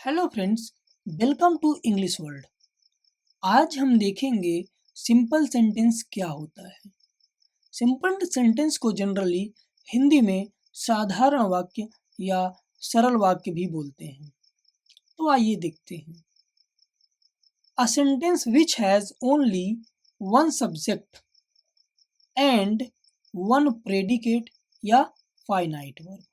Hello friends, welcome to English world. आज हम देखेंगे सिंपल सेंटेंस क्या होता है। सिंपल सेंटेंस को जनरली हिंदी में साधारण वाक्य या सरल वाक्य भी बोलते हैं। तो आइए देखते हैं। A sentence which has only one subject and one predicate या फाइनाइट वर्ब।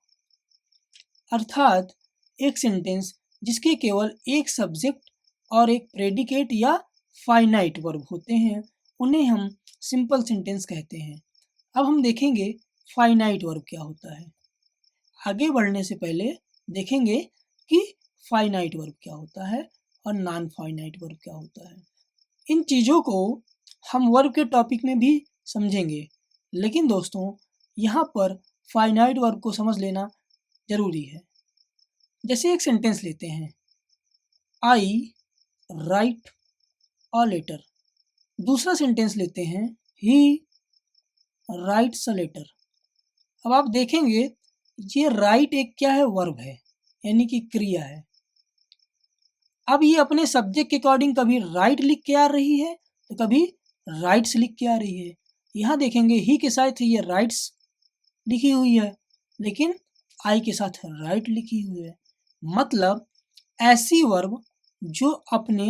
अर्थात एक सेंटेंस जिसके केवल एक सब्जेक्ट और एक प्रेडिकेट या फाइनाइट वर्ब होते हैं, उन्हें हम सिंपल सेंटेंस कहते हैं। अब हम देखेंगे फाइनाइट वर्ब क्या होता है। आगे बढ़ने से पहले देखेंगे कि फाइनाइट वर्ब क्या होता है और नॉन फाइनाइट वर्ब क्या होता है। इन चीज़ों को हम वर्ब के टॉपिक में भी समझेंगे, लेकिन दोस्तों यहाँ पर फाइनाइट वर्ब को समझ लेना ज़रूरी है। जैसे एक सेंटेंस लेते हैं, आई राइट अ लेटर। दूसरा सेंटेंस लेते हैं, ही राइट्स अ लेटर। अब आप देखेंगे ये राइट एक क्या है, वर्ब है, यानी कि क्रिया है। अब ये अपने सब्जेक्ट के अकॉर्डिंग कभी राइट लिख के आ रही है तो कभी राइट्स लिख के आ रही है। यहाँ देखेंगे ही के साथ ये राइट्स लिखी हुई है, लेकिन आई के साथ राइट लिखी हुई है। मतलब ऐसी वर्ब जो अपने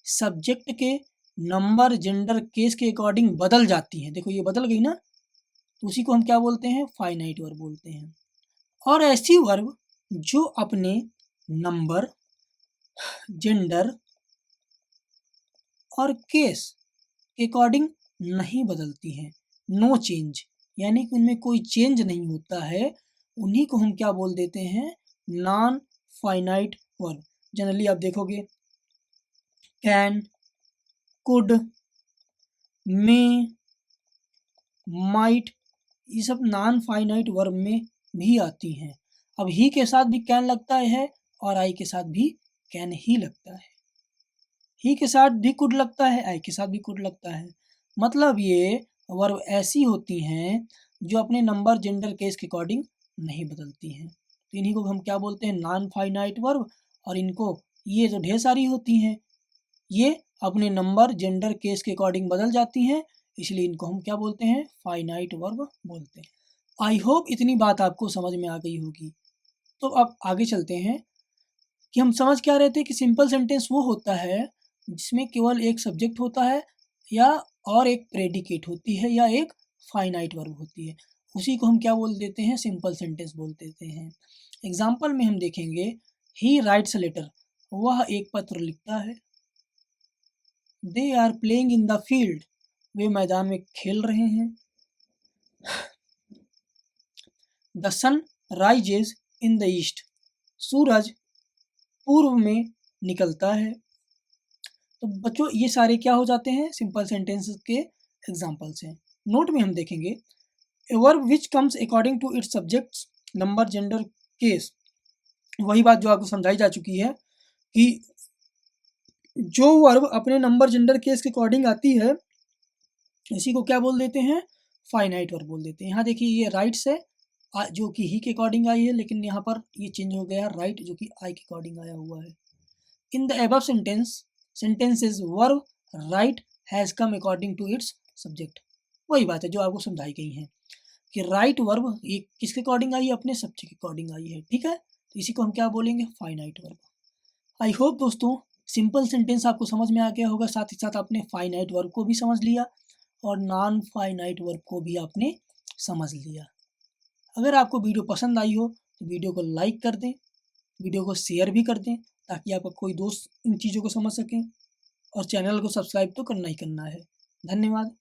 सब्जेक्ट के नंबर, जेंडर, केस के अकॉर्डिंग बदल जाती हैं। देखो ये बदल गई ना, तो उसी को हम क्या बोलते हैं, फाइनाइट वर्ब बोलते हैं। और ऐसी वर्ब जो अपने नंबर, जेंडर और केस के अकॉर्डिंग नहीं बदलती हैं, नो चेंज, यानी कि उनमें कोई चेंज नहीं होता है, उन्हीं को हम क्या बोल देते हैं, नॉन फाइनाइट वर्ब। जनरली आप देखोगे कैन, कुड, मे, माइट, ये सब नॉन फाइनाइट वर्ब में भी आती हैं। अब ही के साथ भी कैन लगता है और आई के साथ भी कैन ही लगता है। ही के साथ भी कुड लगता है, आई के साथ भी कुड लगता है। मतलब ये वर्ब ऐसी होती हैं जो अपने नंबर, जेंडर, केस के अकॉर्डिंग नहीं बदलती हैं। तो इन्हीं को हम क्या बोलते हैं, नॉन फाइनाइट वर्ब। और इनको ये जो ढेर सारी होती हैं, ये अपने नंबर, जेंडर, केस के अकॉर्डिंग बदल जाती हैं, इसलिए इनको हम क्या बोलते हैं, फाइनाइट वर्ब बोलते हैं। आई होप इतनी बात आपको समझ में आ गई होगी। तो अब आगे चलते हैं कि हम समझ क्या रहे थे कि सिंपल सेंटेंस वो होता है जिसमें केवल एक सब्जेक्ट होता है या और एक प्रेडिकेट होती है या एक फाइनाइट वर्ब होती है। उसी को हम क्या बोल देते हैं, सिंपल सेंटेंस बोल देते हैं। एग्जाम्पल में हम देखेंगे, ही राइट्स अ लेटर, वह एक पत्र लिखता है। They are playing in the field, वे मैदान में खेल रहे हैं। The sun rises in the east, सूरज पूर्व में निकलता है। तो बच्चों ये सारे क्या हो जाते हैं, सिंपल सेंटेंसेस के एग्जाम्पल्स हैं। नोट में हम देखेंगे, a verb which comes according to its subjects, number, gender, case. वही बात जो आपको समझाई जा चुकी है कि जो वर्ब अपने नंबर, जेंडर, केस के अकॉर्डिंग आती है, इसी को क्या बोल देते हैं, फाइनाइट वर्ब बोल देते हैं। यहाँ देखिए ये राइट्स है जो कि ही के अकॉर्डिंग आई है, लेकिन यहाँ पर ये चेंज हो गया, राइट जो कि आई के अकॉर्डिंग आया हुआ है। In the above sentences verb right has come according to its subject। वही बात है जो आपको समझाई गई है कि राइट वर्ब ये किसके अकॉर्डिंग आई है, अपने सब्जेक्ट के अकॉर्डिंग आई है। ठीक है, तो इसी को हम क्या बोलेंगे, फाइनाइट वर्ब। आई होप दोस्तों सिंपल सेंटेंस आपको समझ में आ गया होगा, साथ ही साथ आपने फाइनाइट वर्ब को भी समझ लिया और नॉन फाइनाइट वर्ब को भी आपने समझ लिया। अगर आपको वीडियो पसंद आई हो तो वीडियो को लाइक कर दें, वीडियो को शेयर भी कर दें, ताकि आपका कोई दोस्त इन चीज़ों को समझ सकें, और चैनल को सब्सक्राइब तो करना ही करना है। धन्यवाद।